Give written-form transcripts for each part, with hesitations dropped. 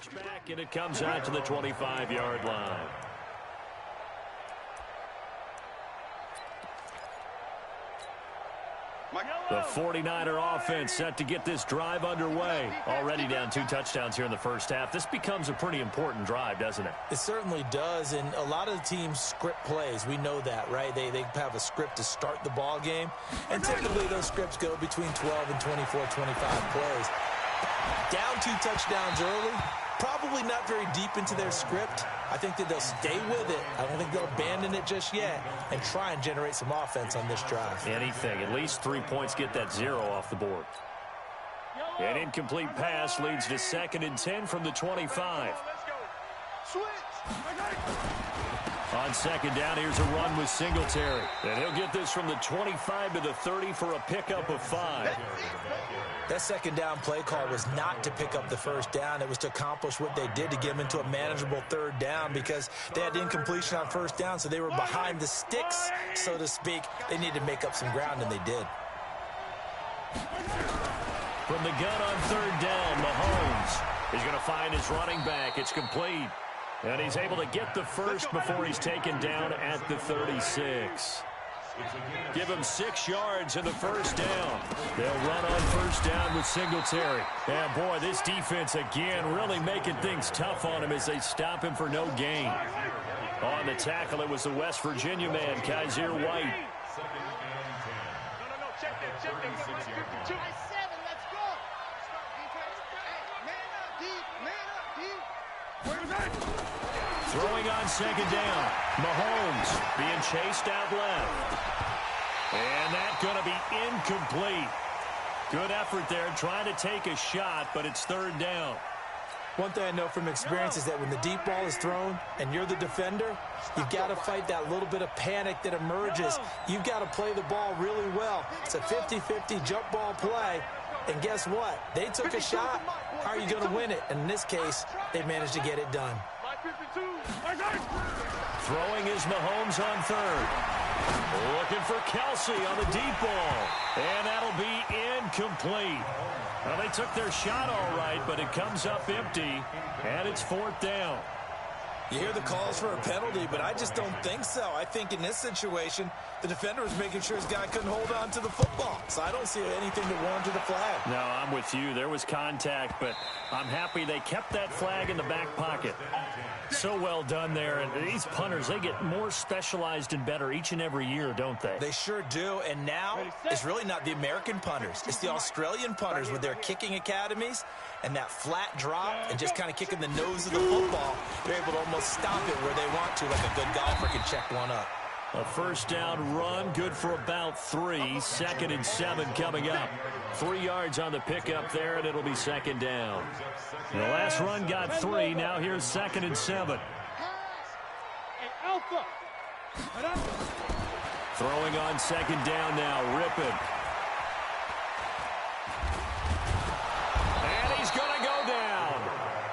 Back, and it comes out to the 25-yard line. The 49er offense set to get this drive underway. Already down 2 touchdowns here in the first half. This becomes a pretty important drive, doesn't it? It certainly does, and a lot of the teams script plays. We know that, right? They have a script to start the ball game, and typically those scripts go between 12 and 24, 25 plays. Down 2 touchdowns early, probably not very deep into their script. I think that they'll stay with it. I don't think they'll abandon it just yet and try and generate some offense on this drive. Anything. At least 3 points, get that 0 off the board. An incomplete pass leads to 2nd and 10 from the 25. On 2nd down, here's a run with Singletary. And he'll get this from the 25 to the 30 for a pickup of 5. That 2nd down play call was not to pick up the 1st down. It was to accomplish what they did to get them into a manageable 3rd down because they had incompletion on 1st down, so they were behind the sticks, so to speak. They needed to make up some ground, and they did. From the gun on 3rd down, Mahomes is going to find his running back. It's complete. And he's able to get the first before he's taken down at the 36. Give him 6 yards in the 1st down. They'll run on 1st down with Singletary. And, boy, this defense, again, really making things tough on him as they stop him for no gain. On the tackle, it was the West Virginia man, Kaiser White. Check that. 52. Let's go. Man up, deep. Throwing on 2nd down. Mahomes being chased out left. And that's going to be incomplete. Good effort there trying to take a shot, but it's 3rd down. One thing I know from experience is that when the deep ball is thrown and you're the defender, you've got to fight that little bit of panic that emerges. You've got to play the ball really well. It's a 50-50 jump ball play. And guess what? They took a shot. How are you going to win it? And in this case, they managed to get it done. Throwing is Mahomes on 3rd. Looking for Kelsey on the deep ball. And that'll be incomplete. Well, they took their shot all right, but it comes up empty, and it's 4th down. You hear the calls for a penalty, but I just don't think so. I think in this situation, the defender was making sure his guy couldn't hold on to the football. So I don't see anything that warranted a flag. No, I'm with you. There was contact, but I'm happy they kept that flag in the back pocket. So well done there. And these punters, they get more specialized and better each and every year, don't they? They sure do. And now it's really not the American punters. It's the Australian punters with their kicking academies and that flat drop and just kind of kicking the nose of the football. They're able to almost stop it where they want to, like a good golfer can check one up. A 1st down run, good for about 3. 2nd and 7 coming up. 3 yards on the pickup there, and it'll be 2nd down. The last run got 3. Now here's 2nd and 7. Throwing on 2nd down now, Rippon. And he's going to go down.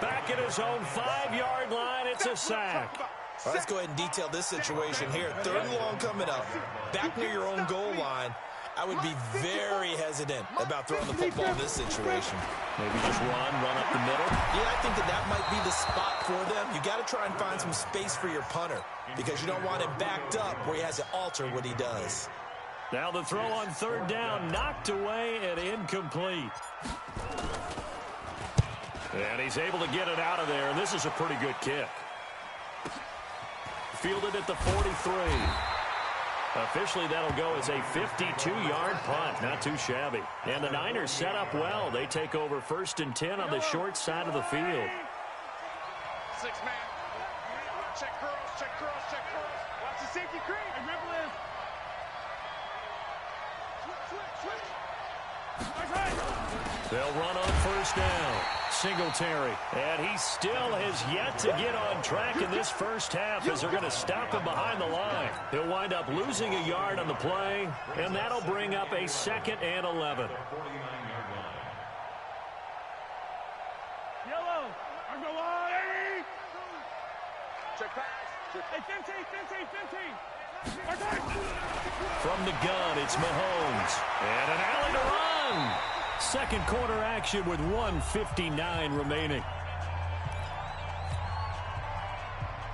Back at his own 5-yard line, it's a sack. All right, let's go ahead and detail this situation here. 3rd and long coming up. Back near your own goal line. I would be very hesitant about throwing the football in this situation. Maybe just run up the middle. Yeah, I think that might be the spot for them. You got to try and find some space for your punter because you don't want him backed up where he has to alter what he does. Now the throw on 3rd down, knocked away and incomplete. And he's able to get it out of there. This is a pretty good kick. Fielded at the 43. Officially, that'll go as a 52-yard punt. Not too shabby. And the Niners set up well. They take over 1st and 10 on the short side of the field. 6-man. Check curls, check curls, check curls. Watch the safety creep. And dribble in. They'll run on 1st down. Singletary. And he still has yet to get on track in this first half as they're going to stop him behind the line. He'll wind up losing a yard on the play, and that'll bring up a 2nd and 11. Yellow. I'm going on. Check pass. Hey, 15. From the gun, it's Mahomes. And an alley to run. Second quarter action with 1:59 remaining.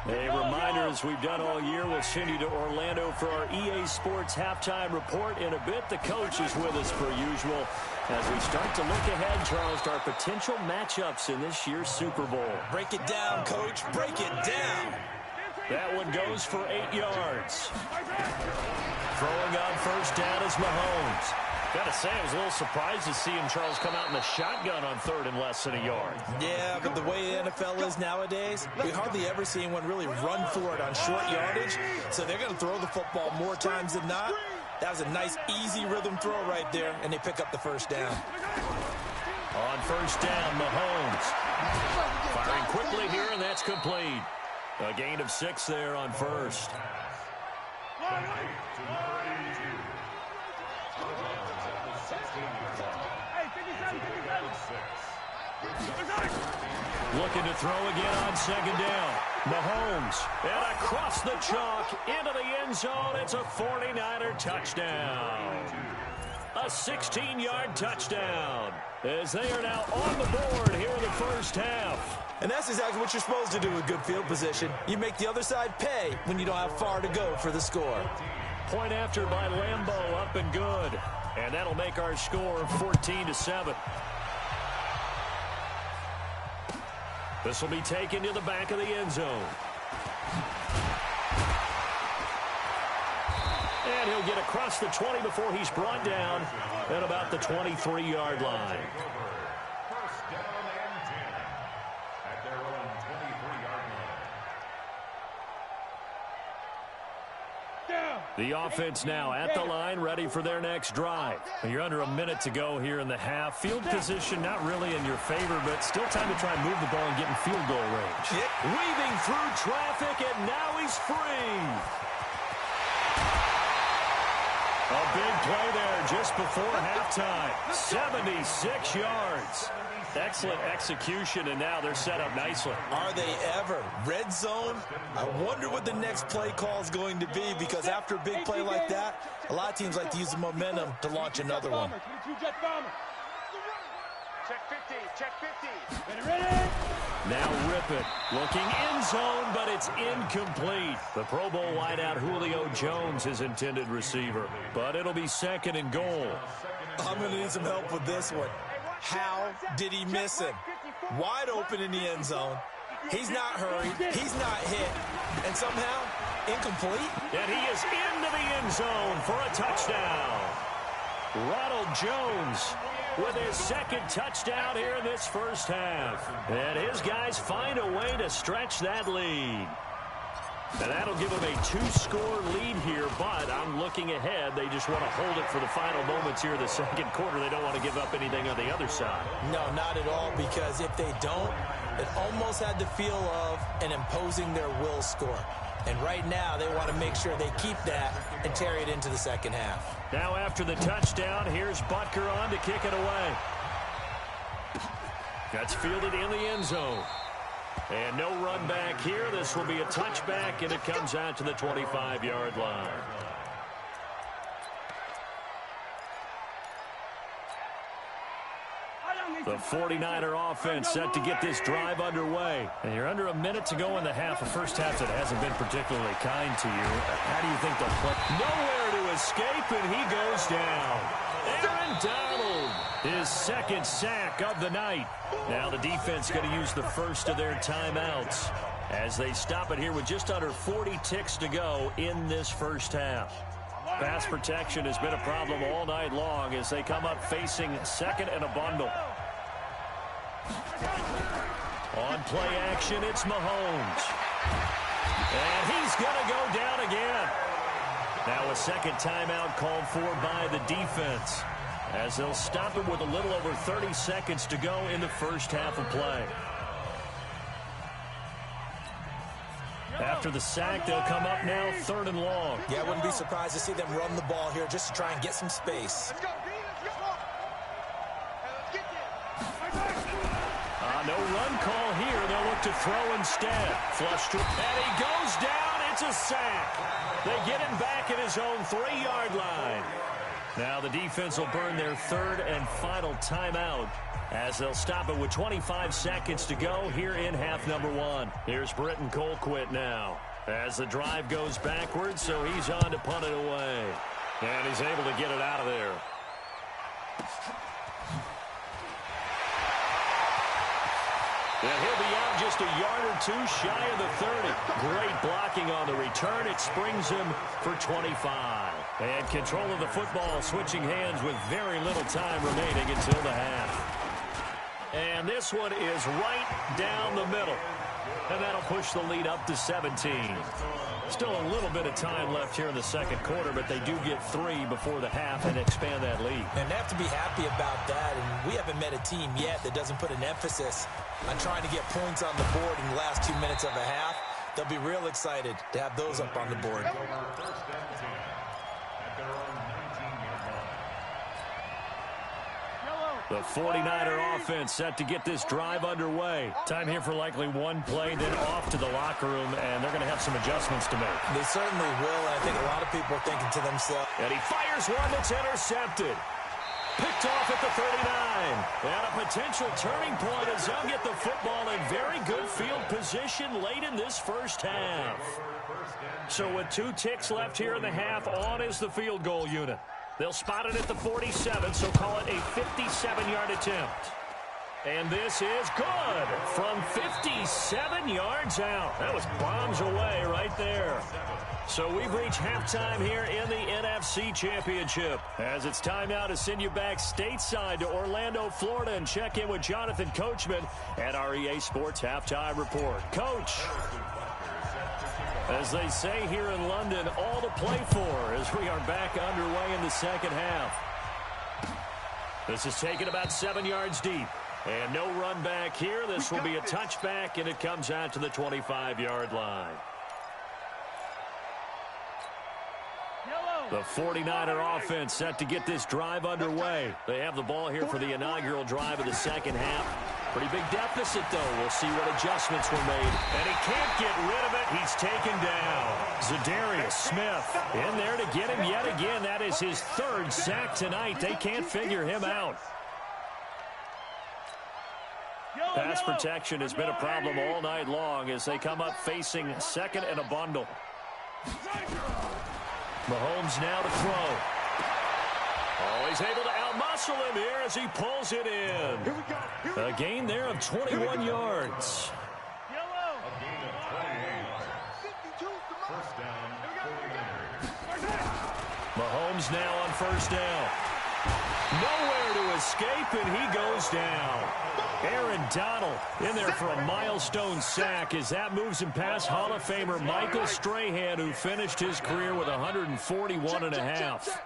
A reminder, as we've done all year, we'll send you to Orlando for our EA Sports halftime report in a bit. The coach is with us per usual as we start to look ahead, Charles, to our potential matchups in this year's Super Bowl. Break it down, Coach. Break it down. That one goes for 8 yards. Throwing on first down is Mahomes. Got to say, I was a little surprised to see him, Charles, come out in the shotgun on third and less than a yard. Yeah, but the way the NFL is nowadays, we hardly ever see anyone really run for it on short yardage. So they're going to throw the football more times than not. That was a nice, easy rhythm throw right there, and they pick up the first down. On first down, Mahomes. Firing quickly here, and that's complete. A gain of 6 there on first. Looking to throw again on second down. Mahomes, and across the chalk, into the end zone. It's a 49er touchdown. A 16-yard touchdown, as they are now on the board here in the first half. And that's exactly what you're supposed to do with good field position. You make the other side pay when you don't have far to go for the score. Point after by Lambeau, up and good. And that'll make our score 14-7. This will be taken to the back of the end zone. And he'll get across the 20 before he's brought down at about the 23-yard line. First down and 10 at their own 23-yard line. The offense now at the line, ready for their next drive. You're under a minute to go here in the half. Field position not really in your favor, but still time to try and move the ball and get in field goal range. Weaving through traffic, and now he's free. A big play there just before halftime. 76 yards. Excellent execution, and now they're set up nicely. Are they ever? Red zone? I wonder what the next play call is going to be, because after a big play like that, a lot of teams like to use the momentum to launch another one. Check 50, check 50. Now rip it. Looking end zone, but it's incomplete. The Pro Bowl wideout Julio Jones, his intended receiver. But it'll be second and goal. I'm going to need some help with this one. How did he miss him? Wide open in the end zone. He's not hurried. He's not hit. And somehow, incomplete. And he is into the end zone for a touchdown. Ronald Jones with his second touchdown here in this first half. And his guys find a way to stretch that lead. And that'll give them a 2-score lead here, but I'm looking ahead. They just want to hold it for the final moments here in the second quarter. They don't want to give up anything on the other side. No, not at all, because if they don't, it almost had the feel of an imposing their will score. And right now, they want to make sure they keep that and carry it into the second half. Now after the touchdown, here's Butker on to kick it away. That's fielded in the end zone. And no run back here. This will be a touchback, and it comes out to the 25-yard line. The 49er offense set to get this drive underway. And you're under a minute to go in the half. A first half that hasn't been particularly kind to you. How do you think they'll play? Nowhere to escape, and he goes down. Aaron Donald, his second sack of the night. Now the defense going to use the first of their timeouts as they stop it here with just under 40 ticks to go in this first half. Pass protection has been a problem all night long as they come up facing second and a bundle. On play action, it's Mahomes. And he's going to go down again. Now a second timeout called for by the defense as they'll stop him with a little over 30 seconds to go in the first half of play. After the sack, they'll come up now third and long. Yeah, I wouldn't be surprised to see them run the ball here just to try and get some space. Let's go, B, let's go. Hey, let's get there. No run call here. They'll look to throw instead. Flush to, and he goes down. It's a sack. They get him back at his own 3-yard line. Now the defense will burn their third and final timeout as they'll stop it with 25 seconds to go here in half number one. Here's Britton Colquitt now as the drive goes backwards, so he's on to punt it away. And he's able to get it out of there. And he'll be out just a yard or two shy of the 30. Great blocking on the return. It springs him for 25. And control of the football switching hands with very little time remaining until the half. And this one is right down the middle. And that'll push the lead up to 17. Still a little bit of time left here in the second quarter, but they do get 3 before the half and expand that lead. And they have to be happy about that. And we haven't met a team yet that doesn't put an emphasis on trying to get points on the board in the last 2 minutes of a half. They'll be real excited to have those up on the board. The 49er offense set to get this drive underway. Time here for likely one play, then off to the locker room, and they're going to have some adjustments to make. They certainly will, and I think a lot of people are thinking to themselves. And he fires one that's intercepted. Picked off at the 39. And a potential turning point as they'll get the football in very good field position late in this first half. So with 2 ticks left here in the half, on is the field goal unit. They'll spot it at the 47, so call it a 57-yard attempt. And this is good from 57 yards out. That was bombs away right there. So we've reached halftime here in the NFC Championship. As it's time now to send you back stateside to Orlando, Florida, and check in with Jonathan Coachman at our EA Sports Halftime Report. Coach, as they say here in London, all to play for as we are back underway in the second half. This is taken about 7 yards deep. And no run back here. This will be a touchback, and it comes out to the 25-yard line. The 49er offense set to get this drive underway. They have the ball here for the inaugural drive of the second half. Pretty big deficit, though. We'll see what adjustments were made. And he can't get rid of it. He's taken down. Zadarius Smith in there to get him yet again. That is his 3rd sack tonight. They can't figure him out. Pass protection has been a problem all night long as they come up facing second and a bundle. Mahomes now to throw. Oh, he's able to outmuscle him here as he pulls it in. A gain there of 21 yards. Mahomes now on first down. Nowhere to escape, and he goes down. Aaron Donald in there for a milestone sack as that moves him past Hall of Famer Michael Strahan, who finished his career with 141 and a half.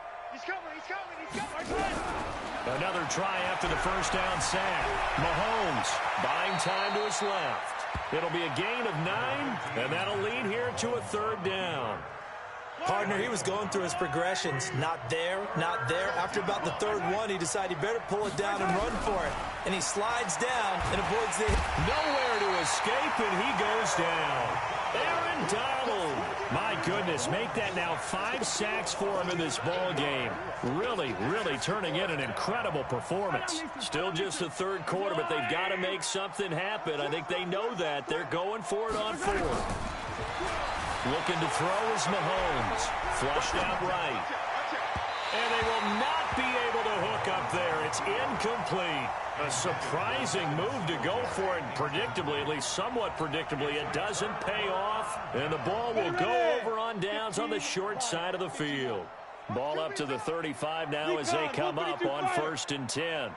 Another try after the first down sack. Mahomes buying time to his left. It'll be a gain of 9, and that'll lead here to a 3rd down. Partner, he was going through his progressions. Not there, not there. After about the 3rd one, he decided he better pull it down and run for it. And he slides down and avoids the... Nowhere to escape, and he goes down. Aaron Donald. My goodness, make that now 5 sacks for him in this ball game. Really, really turning in an incredible performance. Still just the 3rd quarter, but they've got to make something happen. I think they know that. They're going for it on 4th. Looking to throw is Mahomes. Flushed out right. And they will not be able to hook up there. It's incomplete. A surprising move to go for it. Predictably, at least somewhat predictably, it doesn't pay off. And the ball will go over on downs on the short side of the field. Ball up to the 35 now as they come up on 1st and 10.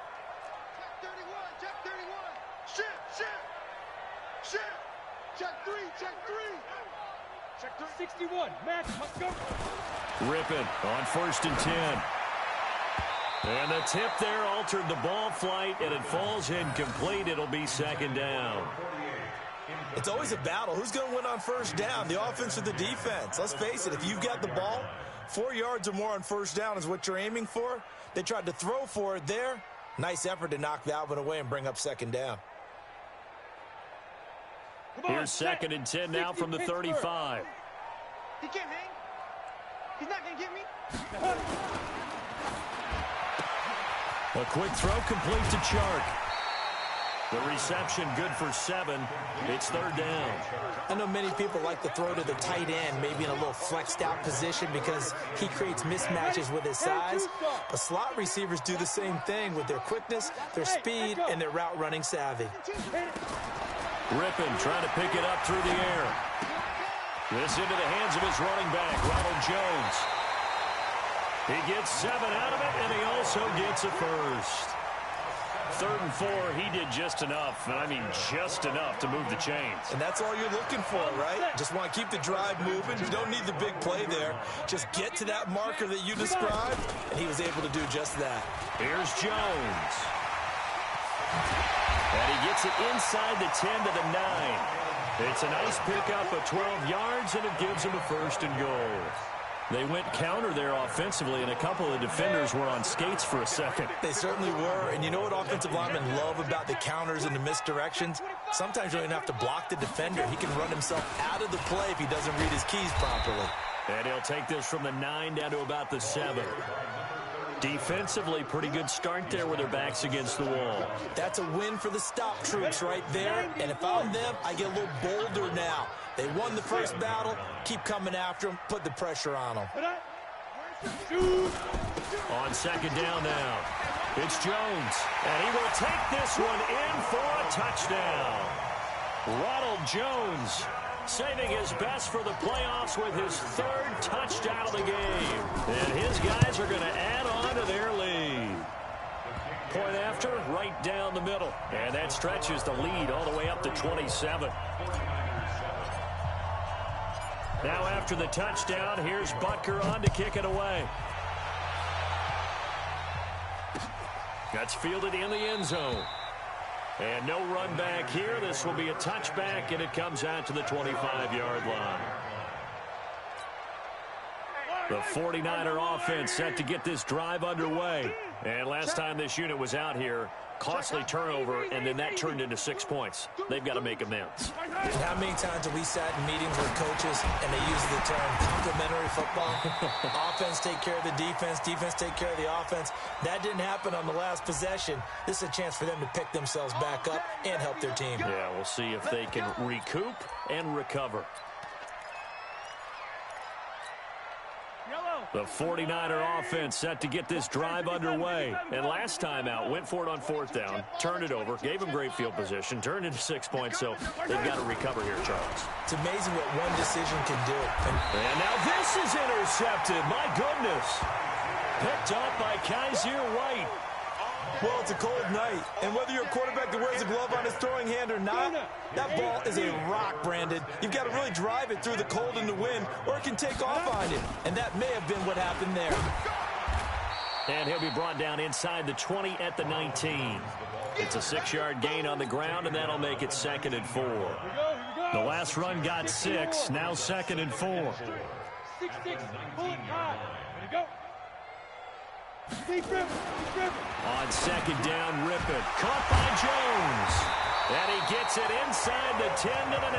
Check 61. Match, let's go. Rippin on 1st and 10. And the tip there altered the ball flight, and it falls incomplete. It'll be 2nd down. It's always a battle. Who's going to win on 1st down, the offense or the defense? Let's face it, if you've got the ball, 4 yards or more on 1st down is what you're aiming for. They tried to throw for it there. Nice effort to knock that one away and bring up 2nd down. Here's 2nd and 10 now from the 35. He can't hang. He's not going to get me. A quick throw complete to Chark. The reception good for 7. It's 3rd down. I know many people like to throw to the tight end, maybe in a little flexed out position because he creates mismatches with his size. But slot receivers do the same thing with their quickness, their speed, and their route running savvy. Rippon trying to pick it up through the air. This into the hands of his running back, Ronald Jones. He gets 7 out of it, and he also gets a first. 3rd and 4, he did just enough, and I mean just enough to move the chains. And that's all you're looking for, right? Just want to keep the drive moving. You don't need the big play there. Just get to that marker that you described, and he was able to do just that. Here's Jones. And he gets it inside the 10 to the 9. It's a nice pickup of 12 yards, and it gives him a 1st and goal. They went counter there offensively, and a couple of defenders were on skates for a second. They certainly were, and you know what offensive linemen love about the counters and the misdirections? Sometimes you don't even have to block the defender. He can run himself out of the play if he doesn't read his keys properly. And he'll take this from the 9 down to about the 7. Defensively, pretty good start there with their backs against the wall. That's a win for the stop troops right there, and if I'm them, I get a little bolder now. They won the first battle. Keep coming after them. Put the pressure on them. On 2nd down now, it's Jones. And he will take this one in for a touchdown. Ronald Jones saving his best for the playoffs with his 3rd touchdown of the game. And his guys are going to add on to their lead. Point after, right down the middle. And that stretches the lead all the way up to 27. Now after the touchdown, here's Butker on to kick it away. That's fielded in the end zone. And no run back here. This will be a touchback, and it comes out to the 25-yard line. The 49er offense set to get this drive underway. And last time this unit was out here, costly turnover, and then that turned into 6 points. They've got to make amends. And how many times have we sat in meetings with coaches and they use the term complementary football? Offense take care of the defense, defense take care of the offense. That didn't happen on the last possession. This is a chance for them to pick themselves back up and help their team. Yeah, we'll see if they can recoup and recover. The 49er offense set to get this drive underway. And last time out, went for it on 4th down, turned it over, gave them great field position, turned into 6 points, so they've got to recover here, Charles. It's amazing what one decision can do. And now this is intercepted. My goodness. Picked up by Kaiser White. Well, it's a cold night, and whether you're a quarterback that wears a glove on his throwing hand or not, that ball is a rock, Brandon. You've got to really drive it through the cold and the wind, or it can take off on you, and that may have been what happened there. And he'll be brought down inside the 20 at the 19. It's a 6-yard gain on the ground, and that'll make it 2nd and 4. The last run got 6, now 2nd and 4. 6-6, pull it high. Ready to go. On 2nd down, Rippon. Caught by Jones. And he gets it inside the 10 to the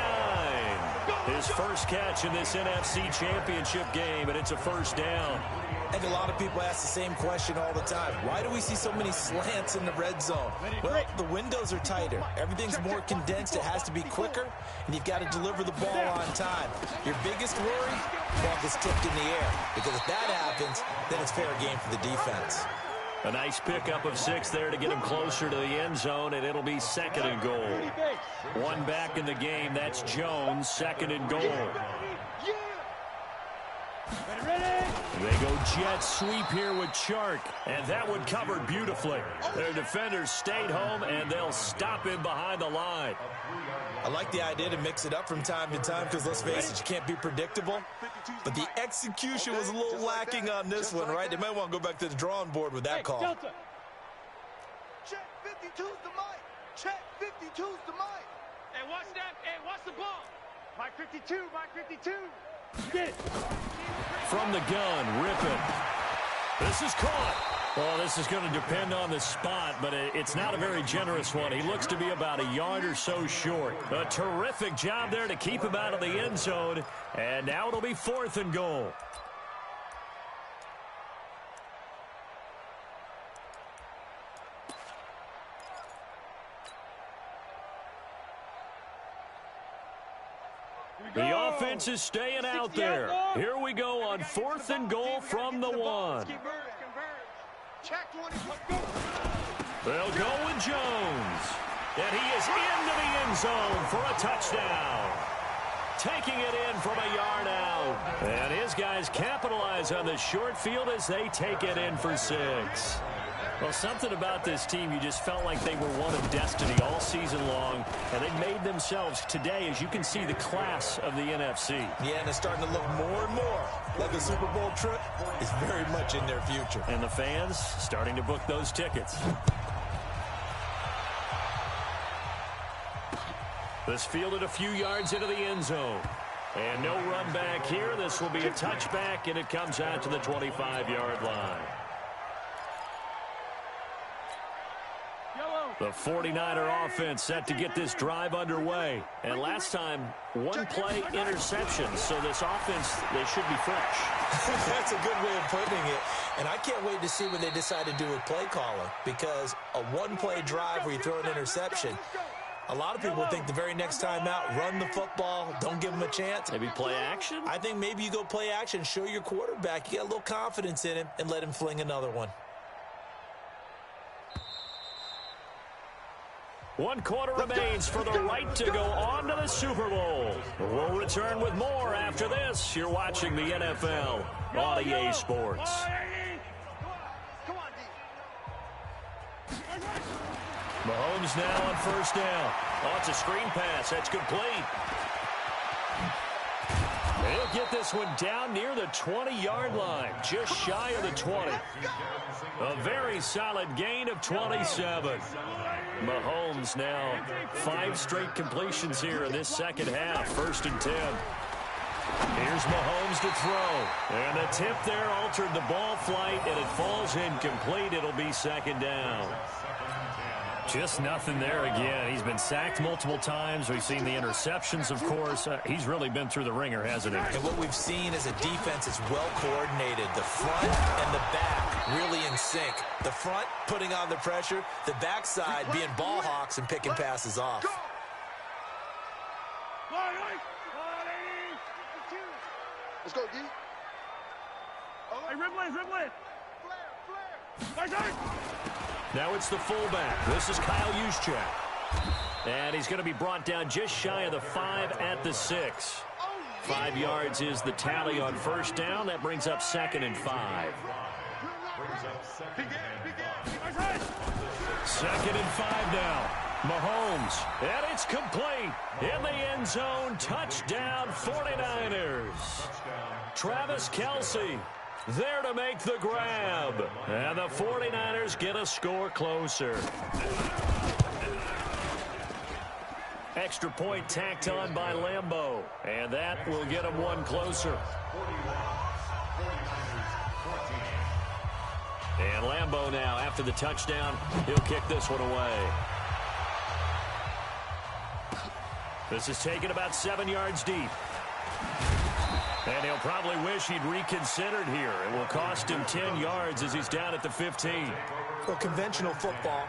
9. His first catch in this NFC Championship game, and it's a 1st down. I think a lot of people ask the same question all the time. Why do we see so many slants in the red zone? Well, the windows are tighter. Everything's more condensed. It has to be quicker, and you've got to deliver the ball on time. Your biggest worry, ball gets tipped in the air, because if that happens, then it's fair game for the defense. A nice pickup of 6 there to get him closer to the end zone, and it'll be 2nd and goal. One back in the game, that's Jones, 2nd and goal. They go jet sweep here with Chark, and that one covered beautifully. Their defenders stayed home, and they'll stop him behind the line. I like the idea to mix it up from time to time because, let's face it, you can't be predictable. But the execution was a little lacking on this one, right? They might want to go back to the drawing board with that call. Check 52's the mic. Check 52's the mic. Hey, watch that. Hey, watch the ball. Mike 52, Mike 52. Get it. From the gun, Rippon. This is caught. Well, this is going to depend on the spot, but it's not a very generous one. He looks to be about a yard or so short. A terrific job there to keep him out of the end zone. And now it'll be 4th and goal. The offense is staying out there. Here we go on 4th and goal from the 1. They'll go with Jones. And he is into the end zone for a touchdown. Taking it in from a yard out. And his guys capitalize on the short field as they take it in for 6. Well, something about this team, you just felt like they were one of destiny all season long, and they made themselves today, as you can see, the class of the NFC. Yeah, and it's starting to look more and more like a Super Bowl trip is very much in their future. And the fans starting to book those tickets. This fielded a few yards into the end zone. And no run back here. This will be a touchback, and it comes out to the 25-yard line. The 49er offense set to get this drive underway. And last time, one-play interception. So this offense, they should be fresh. That's a good way of putting it. And I can't wait to see what they decide to do with play calling. Because a one-play drive where you throw an interception, a lot of people think the very next time out, run the football, don't give them a chance. Maybe play action? I think maybe you go play action, show your quarterback, you got a little confidence in him, and let him fling another one. 1 quarter remains for the right to go on to the Super Bowl. We'll return with more after this. You're watching the NFL on EA Sports. Mahomes now on 1st down. Oh, it's a screen pass. That's complete. He'll get this one down near the 20-yard line, just shy of the 20. A very solid gain of 27. Mahomes now 5 straight completions here in this second half. 1st and 10. Here's Mahomes to throw. And the tip there altered the ball flight, and it falls incomplete. It'll be 2nd down. Just nothing there again. He's been sacked multiple times. We've seen the interceptions, of course. He's really been through the ringer, hasn't he? And what we've seen is a defense is well coordinated. The front and the back really in sync. The front putting on the pressure. The backside being ball hawks and picking passes off. Let's go, D. Hey, Ribley. Now it's the fullback. This is Kyle Juszczyk. And he's going to be brought down just shy of the 5 at the 6. 5 yards is the tally on 1st down. That brings up 2nd and 5. 2nd and 5 now. Mahomes. And it's complete. In the end zone. Touchdown 49ers. Travis Kelce there to make the grab. And the 49ers get a score closer. Extra point tacked on by Lambeau. And that will get them 1 closer. And Lambeau now, after the touchdown, he'll kick this one away. This is taken about 7 yards deep. And he'll probably wish he'd reconsidered here. It will cost him 10 yards as he's down at the 15. Well, conventional football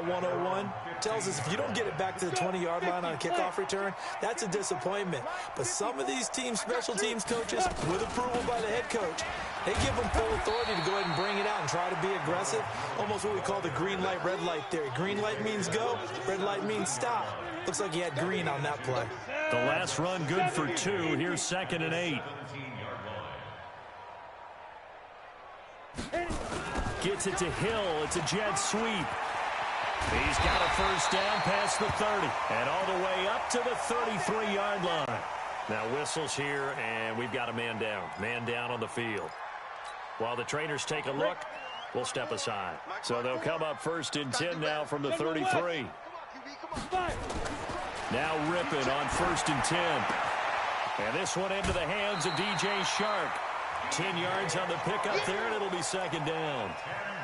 101, tells us if you don't get it back to the 20-yard line on a kickoff return, that's a disappointment. But some of these teams, special teams coaches, with approval by the head coach, they give them full authority to go ahead and bring it out and try to be aggressive. Almost what we call the green light, red light theory. Green light means go, red light means stop. Looks like he had green on that play. The last run good for 2. Here's 2nd and 8. Gets it to Hill. It's a jet sweep. He's got a 1st down past the 30 and all the way up to the 33-yard line. Now whistles here, and we've got a man down. Man down on the field. While the trainers take a look, we'll step aside. So they'll come up 1st and 10 now from the 33. Now Rippon on 1st and 10. And this one into the hands of DJ Shark. 10 yards on the pickup there, and it'll be 2nd down.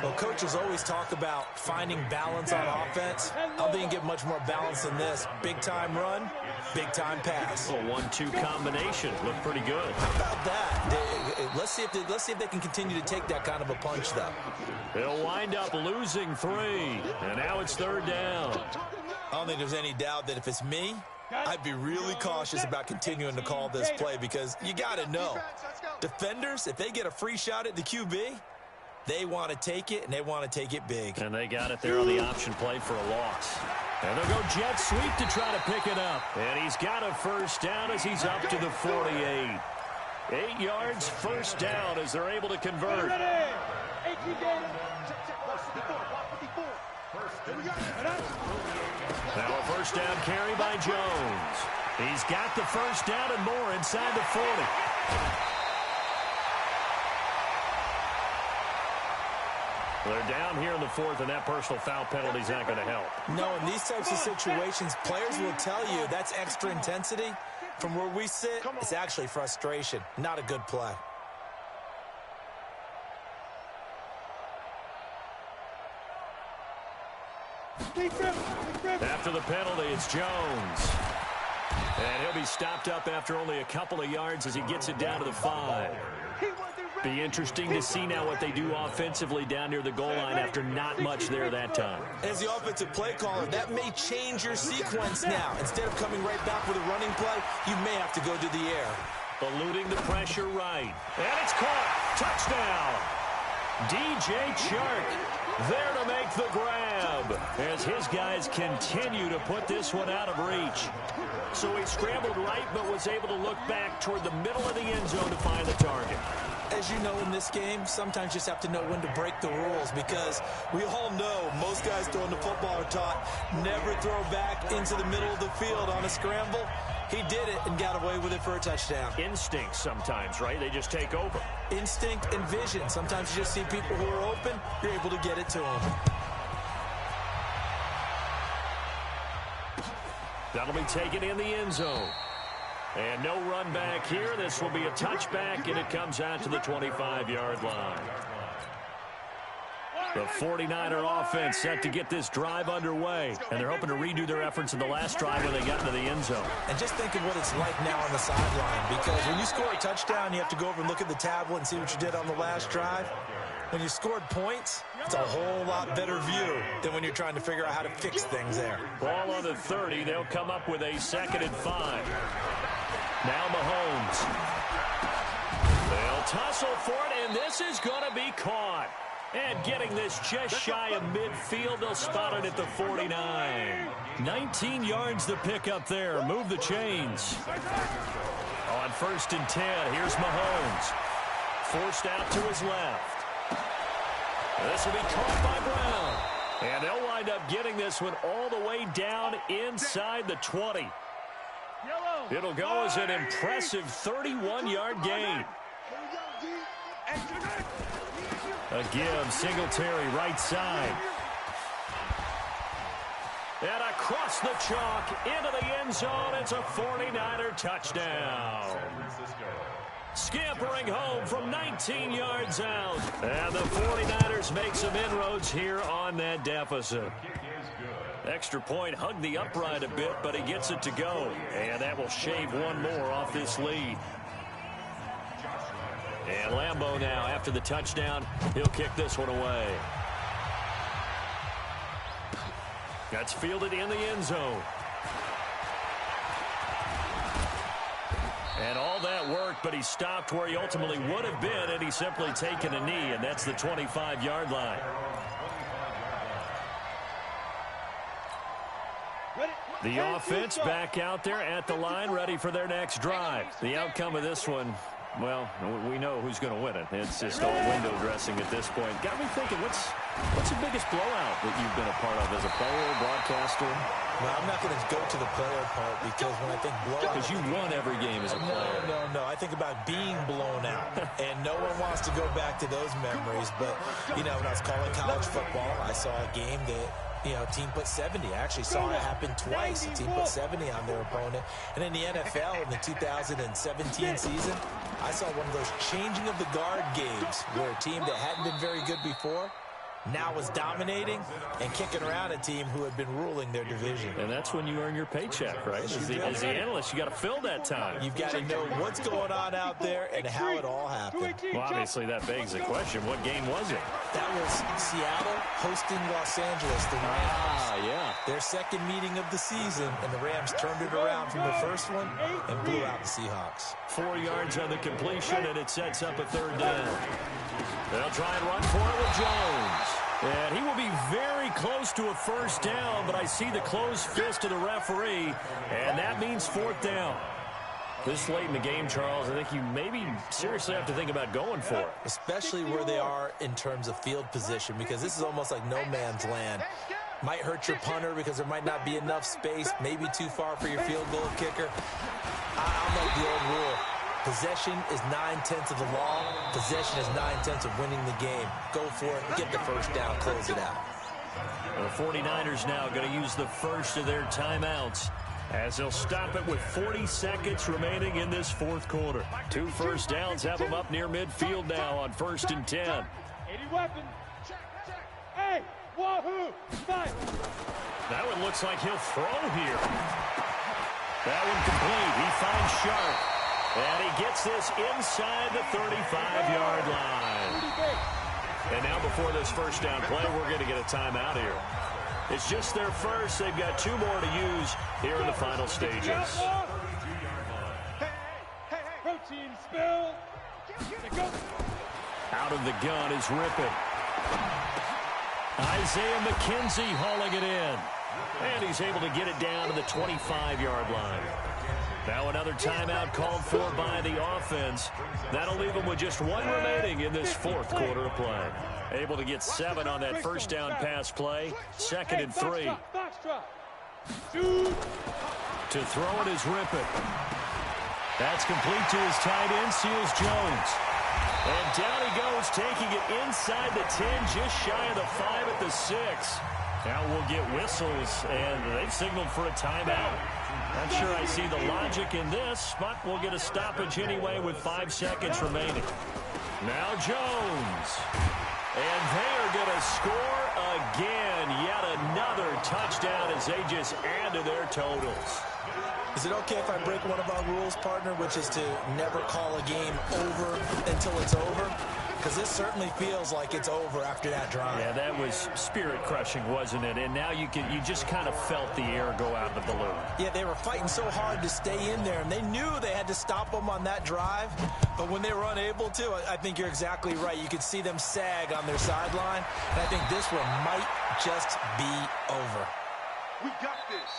Well, coaches always talk about finding balance on offense. I don't think you get much more balance than this. Big-time run, big-time pass. A 1-2 combination. Looked pretty good. How about that? Let's see if they can continue to take that kind of a punch, though. They'll wind up losing 3, and now it's 3rd down. I don't think there's any doubt that if it's me, I'd be really cautious about continuing to call this play because you got to know. Defenders, if they get a free shot at the QB, they want to take it, and they want to take it big. And they got it there on the option play for a loss. And they'll go jet sweep to try to pick it up. And he's got a first down as he's up to the 48. 8 yards, first down as they're able to convert. Now a first down carry by Jones. He's got the first down and more inside the 40. They're down here in the 4th, and that personal foul penalty is not going to help. No, in these types of situations, players will tell you that's extra intensity. From where we sit, it's actually frustration, not a good play. After the penalty, it's Jones. And he'll be stopped up after only a couple of yards as he gets it down to the 5. Be interesting to see now what they do offensively down near the goal line after not much there that time. As the offensive play caller, that may change your sequence now. Instead of coming right back with a running play, you may have to go to the air. Eluding the pressure right. And it's caught. Touchdown. DJ Chark there to make the grab as his guys continue to put this one out of reach. So he scrambled right but was able to look back toward the middle of the end zone to find the target. As you know, in this game, sometimes you just have to know when to break the rules because we all know most guys throwing the football are taught never throw back into the middle of the field on a scramble. He did it and got away with it for a touchdown. Instinct sometimes, right? They just take over. Instinct and vision. Sometimes you just see people who are open, you're able to get it to them. That'll be taken in the end zone. And no run back here. This will be a touchback, and it comes out to the 25-yard line. The 49er offense set to get this drive underway, and they're hoping to redo their efforts in the last drive when they got into the end zone. And just think of what it's like now on the sideline, because when you score a touchdown, you have to go over and look at the tablet and see what you did on the last drive. When you scored points, it's a whole lot better view than when you're trying to figure out how to fix things there. Ball on the 30. They'll come up with a 2nd and 5. Now Mahomes. They'll tussle for it, and this is going to be caught. And getting this just shy of midfield, they'll spot it at the 49. 19 yards the pick up there. Move the chains. On 1st and 10, here's Mahomes. Forced out to his left. This will be caught by Brown. And they'll wind up getting this one all the way down inside the 20. It'll go as an impressive 31-yard gain. A give, Singletary right side. And across the chalk into the end zone, it's a 49er touchdown. Scampering home from 19 yards out. And the 49ers make some inroads here on that deficit. Extra point hugged the upright a bit, but he gets it to go. And that will shave one more off this lead. And Lambeau now, after the touchdown, he'll kick this one away. That's fielded in the end zone. And all that work, but he stopped where he ultimately would have been, and he's simply taken a knee, and that's the 25-yard line. The offense back out there at the line, ready for their next drive. The outcome of this one, well, we know who's going to win it. It's just all window dressing at this point. Got me thinking, what's the biggest blowout that you've been a part of as a player, broadcaster? Well, I'm not going to go to the player part because when I think blowout... Because you won every game as a player. No. I think about being blown out. And no one wants to go back to those memories. But, you know, when I was calling college football, I saw a game that... team put 70. I actually saw it happen twice. A team put 70 on their opponent. And in the NFL, in the 2017 season, I saw one of those changing of the guard games where a team that hadn't been very good before now is dominating and kicking around a team who had been ruling their division. And that's when you earn your paycheck, right? As the analyst, you got to fill that time. You've got to know what's going on out there and how it all happened. Well, obviously, that begs the question, what game was it? That was Seattle hosting Los Angeles, the Rams. Yeah. Their second meeting of the season, and the Rams turned it around from the first one and blew out the Seahawks. 4 yards on the completion, and it sets up a third down. They'll try and run for it with Jones. And he will be very close to a first down, but I see the closed fist of the referee, and that means fourth down. This late in the game, Charles, I think you maybe seriously have to think about going for it. Especially where they are in terms of field position, because this is almost like no man's land. Might hurt your punter because there might not be enough space, maybe too far for your field goal kicker. I'm like the old rule. Possession is 9/10 of the law. Possession is 9/10 of winning the game. Go for it. Get the first down. Close it out. The 49ers now going to use the first of their timeouts as they'll stop it with 40 seconds remaining in this fourth quarter. 2 first downs have them up near midfield now on 1st and 10. 80 weapons. Hey, wahoo! Fight! That one looks like he'll throw here. That one complete. He finds Sharp. And he gets this inside the 35-yard line. And now before this first down play, we're going to get a timeout here. It's just their first. They've got 2 more to use here in the final stages. Protein spill. Out of the gun is Rippon. Isaiah McKenzie hauling it in. And he's able to get it down to the 25-yard line. Now another timeout called for by the offense. That'll leave them with just 1 remaining in this fourth quarter of play. Able to get 7 on that first down pass play. 2nd and 3. To throw it is Rippon. That's complete to his tight end, Seals Jones. And down he goes, taking it inside the 10, just shy of the 5 at the 6. Now we'll get whistles, and they've signaled for a timeout. Not sure I see the logic in this, but we'll get a stoppage anyway with 5 seconds remaining. Now Jones. And they are going to score again. Yet another touchdown as they just add to their totals. Is it okay if I break one of our rules, partner, which is to never call a game over until it's over? Because this certainly feels like it's over after that drive. Yeah, that was spirit-crushing, wasn't it? And now you just kind of felt the air go out of the balloon. Yeah, they were fighting so hard to stay in there, and they knew they had to stop them on that drive. But when they were unable to, I think you're exactly right. You could see them sag on their sideline, and I think this one might just be over. We got this.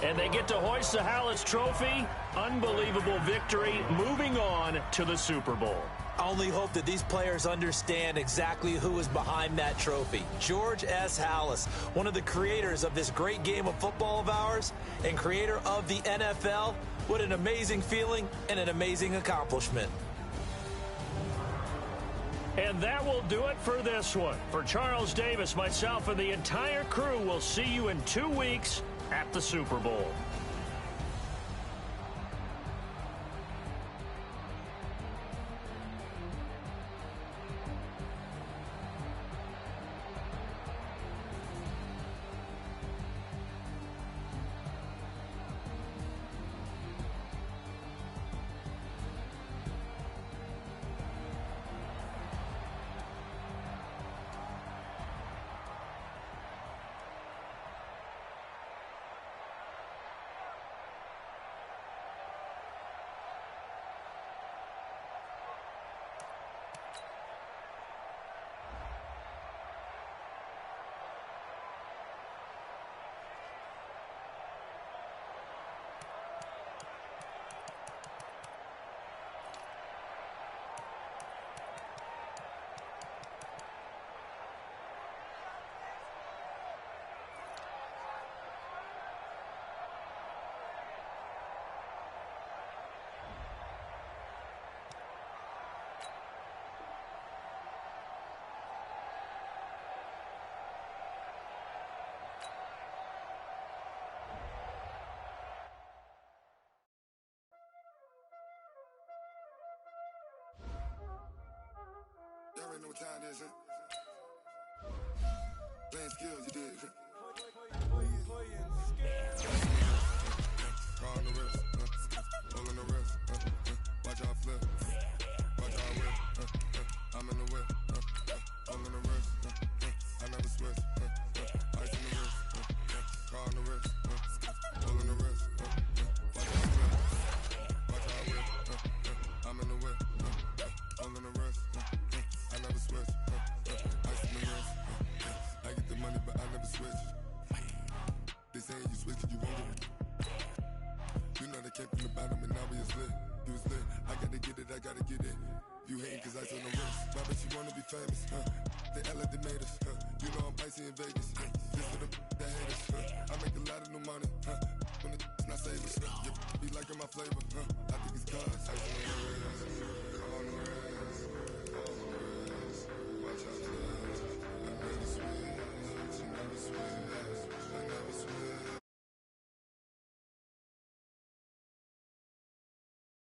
And they get to hoist the Hallis Trophy. Unbelievable victory. Moving on to the Super Bowl. I only hope that these players understand exactly who is behind that trophy. George S. Hallis, one of the creators of this great game of football of ours and creator of the NFL. What an amazing feeling and an amazing accomplishment. And that will do it for this one. For Charles Davis, myself, and the entire crew, we'll see you in 2 weeks at the Super Bowl. Y'all already know what time it is, huh? playing skills, you did. Car on the wrist, roll on the wrist, watch how I flip, watch how I whip, I'm in the whip, roll on the wrist, I never switch, ice in the wrist, car on the wrist, roll on the wrist, watch how I flip, watch how I whip, I'm in the whip, roll on the wrist, I never switch, ice in the wrist, I get the money but I never switch. They saying you switch and you won't get it. You know they came from the bottom and now we is lit. You was lit, I gotta get it, I gotta get it. You hating cause ice on the wrist. Why bet you wanna be famous, They act like they made us, You know I'm icy in Vegas, This for the that hate us, I make a lot of new money, When it's not savers, You be liking my flavor, I think it's cause ice on the wrist, on the wrist, on the wrist. Watch out,